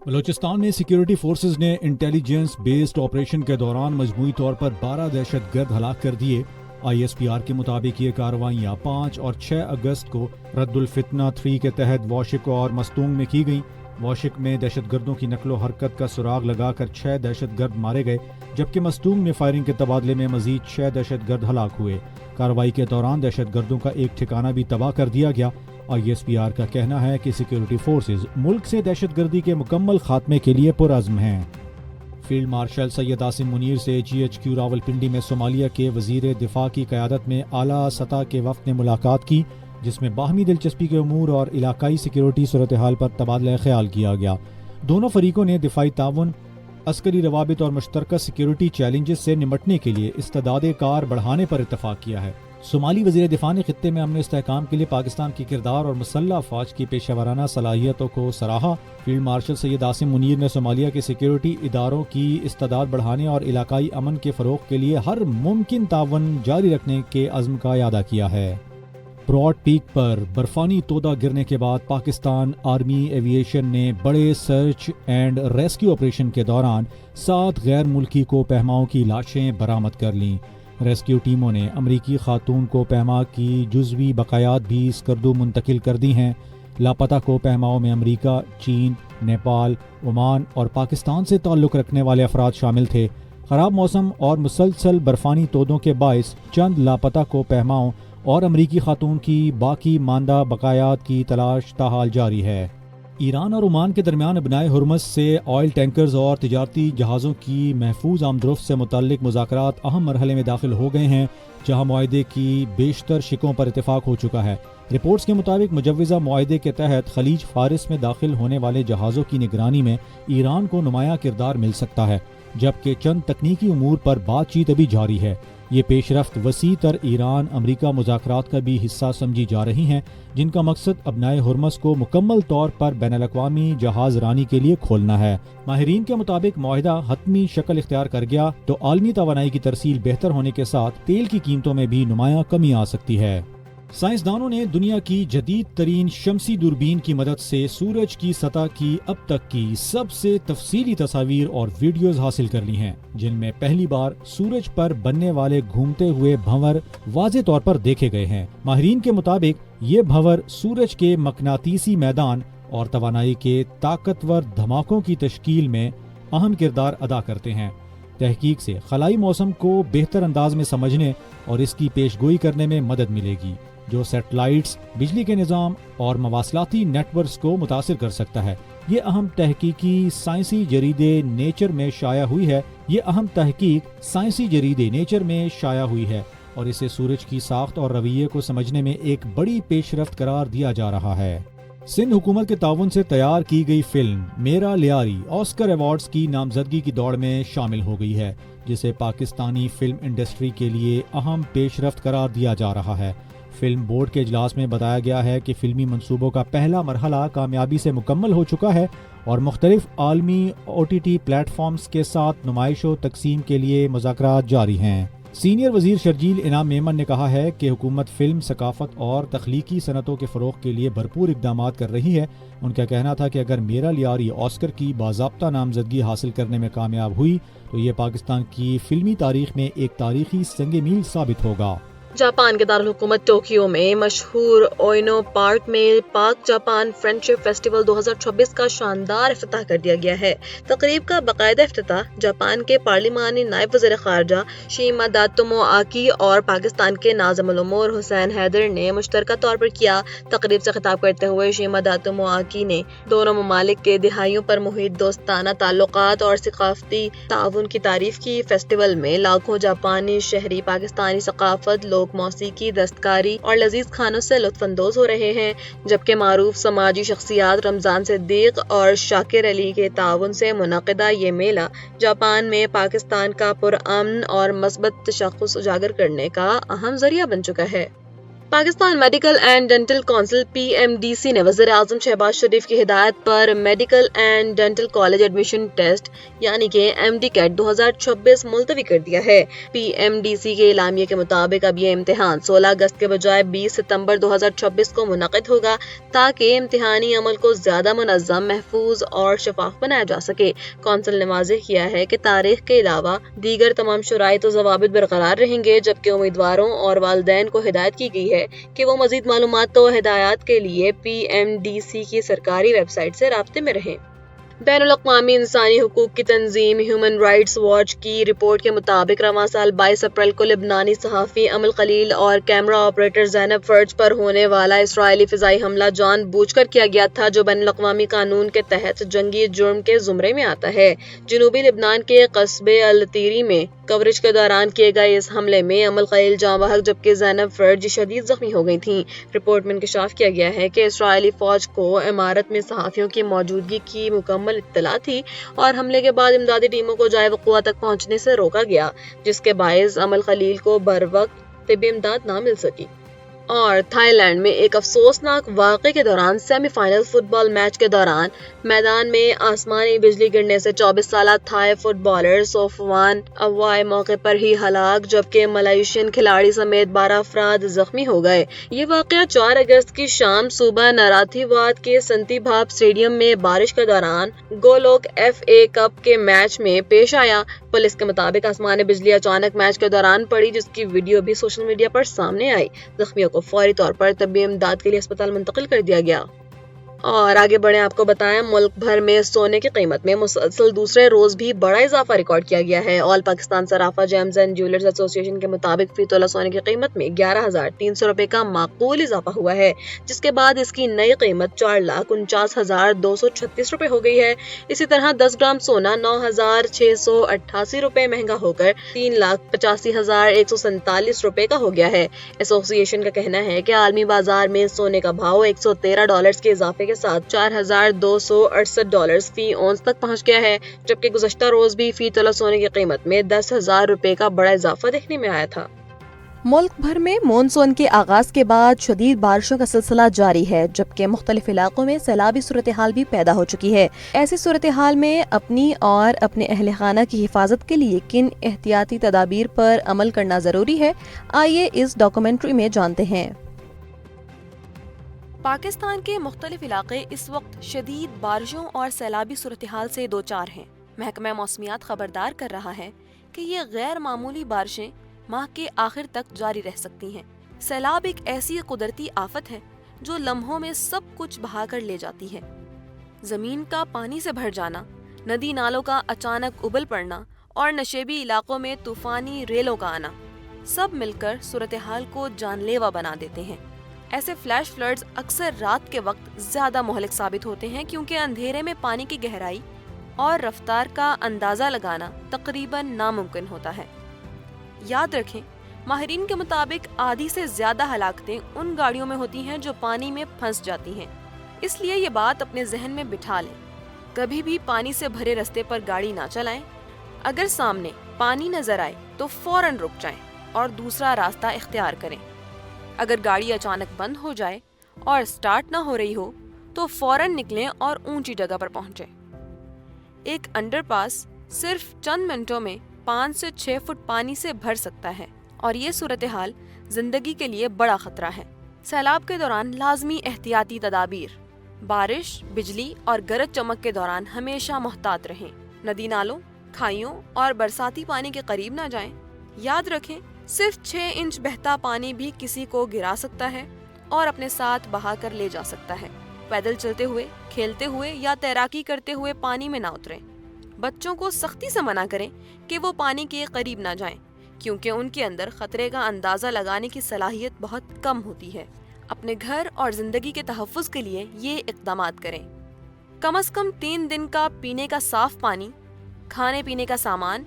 بلوچستان میں security forces نے intelligence based operation کے دوران مجموعی طور پر 12 دہشت گرد ہلاک کر دیے۔ آئی ایس پی آر کے مطابق یہ کارروائیاں 5 اور 6 اگست کو رد الفتنہ 3 کے تحت واشک اور مستونگ میں کی گئیں۔ واشک میں دہشت گردوں کی نقل و حرکت کا سراغ لگا کر 6 دہشت گرد مارے گئے، جبکہ مستونگ میں فائرنگ کے تبادلے میں مزید 6 دہشت گرد ہلاک ہوئے۔ کارروائی کے دوران دہشت گردوں کا ایک ٹھکانہ بھی تباہ کر دیا گیا۔ آئی ایس پی آر کا کہنا ہے کہ سیکیورٹی فورسز ملک سے دہشت گردی کے مکمل خاتمے کے لیے پرعزم ہیں۔ فیلڈ مارشل سید عاصم منیر سے جی ایچ کیو راولپنڈی میں صومالیہ کے وزیر دفاع کی قیادت میں اعلیٰ سطح کے وفد نے ملاقات کی، جس میں باہمی دلچسپی کے امور اور علاقائی سیکیورٹی صورتحال پر تبادلہ خیال کیا گیا۔ دونوں فریقوں نے دفاعی تعاون، عسکری روابط اور مشترکہ سیکیورٹی چیلنجز سے نمٹنے کے لیے استعداد کار بڑھانے پر اتفاق کیا ہے۔ صومالی وزیر دفاع نے خطے میں امن و استحکام کے لیے پاکستان کی کردار اور مسلح افواج کی پیشہ ورانہ صلاحیتوں کو سراہا۔ فیلڈ مارشل سید عاصم منیر نے صومالیہ کے سیکیورٹی اداروں کی استعداد بڑھانے اور علاقائی امن کے فروغ کے لیے ہر ممکن تعاون جاری رکھنے کے عزم کا اعادہ کیا ہے۔ براڈ پیک پر برفانی تودہ گرنے کے بعد پاکستان آرمی ایوییشن نے بڑے سرچ اینڈ ریسکیو آپریشن کے دوران 7 غیر ملکی کو پہماؤں کی لاشیں برآمد کر لیں۔ ریسکیو ٹیموں نے امریکی خاتون کو پہما کی جزوی بقایات بھی اسکردو منتقل کر دی ہیں۔ لاپتہ کو پہماؤں میں امریکہ، چین، نیپال، عمان اور پاکستان سے تعلق رکھنے والے افراد شامل تھے۔ خراب موسم اور مسلسل برفانی تودوں کے باعث چند لاپتہ کو پہماؤں اور امریکی خاتون کی باقی ماندہ بقایات کی تلاش تاحال جاری ہے۔ ایران اور عمان کے درمیان ابنائے ہرمز سے آئل ٹینکرز اور تجارتی جہازوں کی محفوظ آمد و رفت سے متعلق مذاکرات اہم مرحلے میں داخل ہو گئے ہیں، جہاں معاہدے کی بیشتر شقوں پر اتفاق ہو چکا ہے۔ رپورٹس کے مطابق مجوزہ معاہدے کے تحت خلیج فارس میں داخل ہونے والے جہازوں کی نگرانی میں ایران کو نمایاں کردار مل سکتا ہے، جبکہ چند تکنیکی امور پر بات چیت ابھی جاری ہے۔ یہ پیش رفت وسیع تر ایران امریکہ مذاکرات کا بھی حصہ سمجھی جا رہی ہیں، جن کا مقصد ابنائے ہرمز کو مکمل طور پر بین الاقوامی جہاز رانی کے لیے کھولنا ہے۔ ماہرین کے مطابق معاہدہ حتمی شکل اختیار کر گیا تو عالمی توانائی کی ترسیل بہتر ہونے کے ساتھ تیل کی قیمتوں میں بھی نمایاں کمی آ سکتی ہے۔ سائنسدانوں نے دنیا کی جدید ترین شمسی دوربین کی مدد سے سورج کی سطح کی اب تک کی سب سے تفصیلی تصاویر اور ویڈیوز حاصل کر لی ہیں، جن میں پہلی بار سورج پر بننے والے گھومتے ہوئے بھنور واضح طور پر دیکھے گئے ہیں۔ ماہرین کے مطابق یہ بھنور سورج کے مقناطیسی میدان اور توانائی کے طاقتور دھماکوں کی تشکیل میں اہم کردار ادا کرتے ہیں۔ تحقیق سے خلائی موسم کو بہتر انداز میں سمجھنے اور اس کی پیش گوئی کرنے میں مدد ملے گی، جو سیٹلائٹس، بجلی کے نظام اور مواصلاتی نیٹ ورکس کو متاثر کر سکتا ہے۔ یہ اہم تحقیقی سائنسی جریدے نیچر میں شائع ہوئی ہے اور اسے سورج کی ساخت اور رویے کو سمجھنے میں ایک بڑی پیش رفت قرار دیا جا رہا ہے۔ سندھ حکومت کے تعاون سے تیار کی گئی فلم میرا لیاری آسکر ایوارڈز کی نامزدگی کی دوڑ میں شامل ہو گئی ہے، جسے پاکستانی فلم انڈسٹری کے لیے اہم پیش رفت قرار دیا جا رہا ہے۔ فلم بورڈ کے اجلاس میں بتایا گیا ہے کہ فلمی منصوبوں کا پہلا مرحلہ کامیابی سے مکمل ہو چکا ہے اور مختلف عالمی OTT پلیٹ فارمز کے ساتھ نمائش و تقسیم کے لیے مذاکرات جاری ہیں۔ سینئر وزیر شرجیل انعام میمن نے کہا ہے کہ حکومت فلم، ثقافت اور تخلیقی صنعتوں کے فروغ کے لیے بھرپور اقدامات کر رہی ہے۔ ان کا کہنا تھا کہ اگر میرا لیاری آسکر کی باضابطہ نامزدگی حاصل کرنے میں کامیاب ہوئی تو یہ پاکستان کی فلمی تاریخ میں ایک تاریخی سنگ میل ثابت ہوگا۔ جاپان کے دارالحکومت ٹوکیو میں مشہور اوئنو پارک میں پاک جاپان فرینڈشپ فیسٹیول 2026 کا شاندار افتتاح کر دیا گیا ہے۔ تقریب کا باقاعدہ افتتاح جاپان کے پارلیمانی نائب وزیر خارجہ شیمادا تومو آکی اور پاکستان کے ناظم الامور حسین حیدر نے مشترکہ طور پر کیا۔ تقریب سے خطاب کرتے ہوئے شیمادا تومو آکی نے دونوں ممالک کے دہائیوں پر محیط دوستانہ تعلقات اور ثقافتی تعاون کی تعریف کی۔ فیسٹیول میں لاکھوں جاپانی شہری پاکستانی ثقافت، موسیقی، دستکاری اور لذیذ کھانوں سے لطف اندوز ہو رہے ہیں، جبکہ معروف سماجی شخصیات رمضان صدیق اور شاکر علی کے تعاون سے منعقدہ یہ میلہ جاپان میں پاکستان کا پرامن اور مثبت تشخص اجاگر کرنے کا اہم ذریعہ بن چکا ہے۔ Pakistan medical and dental council PMDC نے وزیر اعظم شہباز شریف کی ہدایت پر medical and dental college admission test یعنی کہ MDCAT 2026 ملتوی کر دیا ہے۔ PMDC کے اعلامیے کے مطابق اب یہ امتحان 16 اگست کے بجائے 20 ستمبر 2026 کو منعقد ہوگا تاکہ امتحانی عمل کو زیادہ منظم، محفوظ اور شفاف بنایا جا سکے۔ کونسل نے واضح کیا ہے کہ تاریخ کے علاوہ دیگر تمام شرائط و ضوابط برقرار رہیں گے، جبکہ امیدواروں اور والدین کو ہدایت کی گئی ہے کہ وہ مزید معلومات و ہدایات کے لیے PMDC کی سرکاری ویب سائٹ سے رابطے میں رہیں۔ بین الاقوامی انسانی حقوق کی تنظیم ہیومن رائٹس واچ کی رپورٹ کے مطابق رواں سال 22 اپریل کو لبنانی صحافی امل خلیل اور کیمرہ آپریٹر زینب فرج پر ہونے والا اسرائیلی فضائی حملہ جان بوجھ کر کیا گیا تھا، جو بین الاقوامی قانون کے تحت جنگی جرم کے زمرے میں آتا ہے۔ جنوبی لبنان کے قصبے التیری میں کوریج کے دوران کیے گئے اس حملے میں امل خلیل جاں بحق جبکہ زینب فرج شدید زخمی ہو گئی تھیں۔ رپورٹ میں انکشاف کیا گیا ہے کہ اسرائیلی فوج کو عمارت میں صحافیوں کی موجودگی کی مکمل اطلاع تھی اور حملے کے بعد امدادی ٹیموں کو جائے وقوع تک پہنچنے سے روکا گیا، جس کے باعث امل خلیل کو بروقت طبی امداد نہ مل سکی۔ اور تھائی لینڈ میں ایک افسوسناک واقعے کے دوران سیمی فائنل فٹ بال میچ کے دوران میدان میں آسمانی بجلی گرنے سے 24 سالہ تھائی فٹ بالر سوفوان اوائے موقع پر ہی ہلاک، جبکہ ملائیشین کھلاڑی سمیت 12 افراد زخمی ہو گئے۔ یہ واقعہ 4 اگست کی شام صوبہ ناراتھی واد کے سنتی بھاپ اسٹیڈیم میں بارش کے دوران گولوک FA کپ کے میچ میں پیش آیا۔ پولیس کے مطابق آسمانی بجلی اچانک میچ کے دوران پڑی، جس کی ویڈیو بھی سوشل میڈیا پر سامنے آئی۔ زخمیوں کو فوری طور پر طبی امداد کے لیے اسپتال منتقل کر دیا گیا۔ اور آگے بڑھیں، آپ کو بتائیں ملک بھر میں سونے کی قیمت میں مسلسل دوسرے روز بھی بڑا اضافہ ریکارڈ کیا گیا ہے۔ آل پاکستان صرافہ جیمز اینڈ جیولرز ایسوسی ایشن کے مطابق فی تولہ سونے کی قیمت میں 11,300 روپے کا معقول اضافہ ہوا ہے، جس کے بعد اس کی نئی قیمت 4,49,236 روپے ہو گئی ہے۔ اسی طرح 10 گرام سونا 9,688 روپے مہنگا ہو کر 3,85,147 روپے کا ہو گیا ہے۔ ایسوسی ایشن کا کہنا ہے کہ عالمی بازار میں سونے کا بھاؤ $113 کے اضافے کے ساتھ $4,268 فی اونس تک پہنچ گیا ہے، جبکہ گزشتہ روز بھی فی تولہ سونے کی قیمت میں 10,000 روپے کا بڑا اضافہ دیکھنے میں آیا تھا۔ ملک بھر میں مونسون کے آغاز کے بعد شدید بارشوں کا سلسلہ جاری ہے، جبکہ مختلف علاقوں میں سیلابی صورتحال بھی پیدا ہو چکی ہے۔ ایسی صورتحال میں اپنی اور اپنے اہل خانہ کی حفاظت کے لیے کن احتیاطی تدابیر پر عمل کرنا ضروری ہے، آئیے اس ڈاکومنٹری میں جانتے ہیں۔ پاکستان کے مختلف علاقے اس وقت شدید بارشوں اور سیلابی صورتحال سے دوچار ہیں۔ محکمہ موسمیات خبردار کر رہا ہے کہ یہ غیر معمولی بارشیں ماہ کے آخر تک جاری رہ سکتی ہیں۔ سیلاب ایک ایسی قدرتی آفت ہے جو لمحوں میں سب کچھ بہا کر لے جاتی ہے۔ زمین کا پانی سے بھر جانا، ندی نالوں کا اچانک ابل پڑنا اور نشیبی علاقوں میں طوفانی ریلوں کا آنا، سب مل کر صورتحال کو جان لیوا بنا دیتے ہیں۔ ایسے فلیش فلڈز اکثر رات کے وقت زیادہ مہلک ثابت ہوتے ہیں، کیونکہ اندھیرے میں پانی کی گہرائی اور رفتار کا اندازہ لگانا تقریباً ناممکن ہوتا ہے۔ یاد رکھیں، ماہرین کے مطابق آدھی سے زیادہ ہلاکتیں ان گاڑیوں میں ہوتی ہیں جو پانی میں پھنس جاتی ہیں، اس لیے یہ بات اپنے ذہن میں بٹھا لیں، کبھی بھی پانی سے بھرے رستے پر گاڑی نہ چلائیں۔ اگر سامنے پانی نظر آئے تو فوراً رک جائیں اور دوسرا راستہ اختیار کریں۔ اگر گاڑی اچانک بند ہو جائے اور سٹارٹ نہ ہو رہی ہو تو فوراً نکلیں اور اونچی جگہ پر پہنچیں۔ ایک انڈر پاس صرف چند منٹوں میں 5 سے 6 فٹ پانی سے بھر سکتا ہے اور یہ صورتحال زندگی کے لیے بڑا خطرہ ہے۔ سیلاب کے دوران لازمی احتیاطی تدابیر: بارش، بجلی اور گرج چمک کے دوران ہمیشہ محتاط رہیں۔ ندی نالوں، کھائیوں اور برساتی پانی کے قریب نہ جائیں۔ یاد رکھیں، صرف 6 انچ بہتا پانی بھی کسی کو گرا سکتا ہے اور اپنے ساتھ بہا کر لے جا سکتا ہے۔ پیدل چلتے ہوئے، کھیلتے ہوئے یا تیراکی کرتے ہوئے پانی میں نہ اتریں۔ بچوں کو سختی سے منع کریں کہ وہ پانی کے قریب نہ جائیں، کیونکہ ان کے اندر خطرے کا اندازہ لگانے کی صلاحیت بہت کم ہوتی ہے۔ اپنے گھر اور زندگی کے تحفظ کے لیے یہ اقدامات کریں: کم از کم 3 دن کا پینے کا صاف پانی، کھانے پینے کا سامان،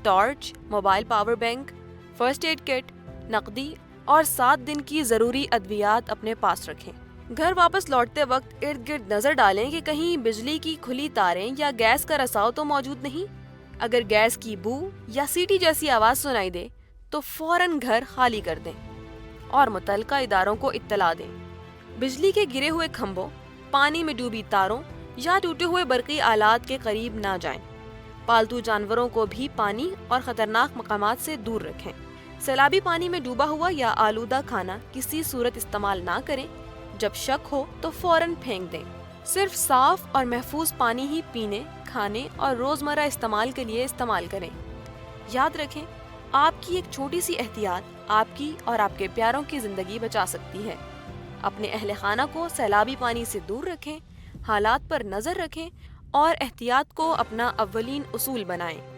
torch, mobile power bank, first aid kit, نقدی اور 7 دن کی ضروری ادویات اپنے پاس رکھیں۔ گھر واپس لوٹتے وقت ارد گرد نظر ڈالیں کہ کہیں بجلی کی کھلی تاریں یا گیس کا رساؤ تو موجود نہیں۔ اگر گیس کی بو یا سیٹی جیسی آواز سنائی دے تو فوراً گھر خالی کر دیں اور متعلقہ اداروں کو اطلاع دیں۔ بجلی کے گرے ہوئے کھمبوں، پانی میں ڈوبی تاروں یا ٹوٹے ہوئے برقی آلات کے قریب نہ جائیں۔ پالتو جانوروں کو بھی پانی اور خطرناک مقامات سے دور رکھیں۔ سیلابی پانی میں ڈوبا ہوا یا آلودہ کھانا کسی صورت استعمال نہ کریں۔ جب شک ہو تو فوراً پھینک دیں۔ صرف صاف اور محفوظ پانی ہی پینے، کھانے اور روزمرہ استعمال کے لیے استعمال کریں۔ یاد رکھیں، آپ کی ایک چھوٹی سی احتیاط آپ کی اور آپ کے پیاروں کی زندگی بچا سکتی ہے۔ اپنے اہل خانہ کو سیلابی پانی سے دور رکھیں، حالات پر نظر رکھیں اور احتیاط کو اپنا اولین اصول بنائیں۔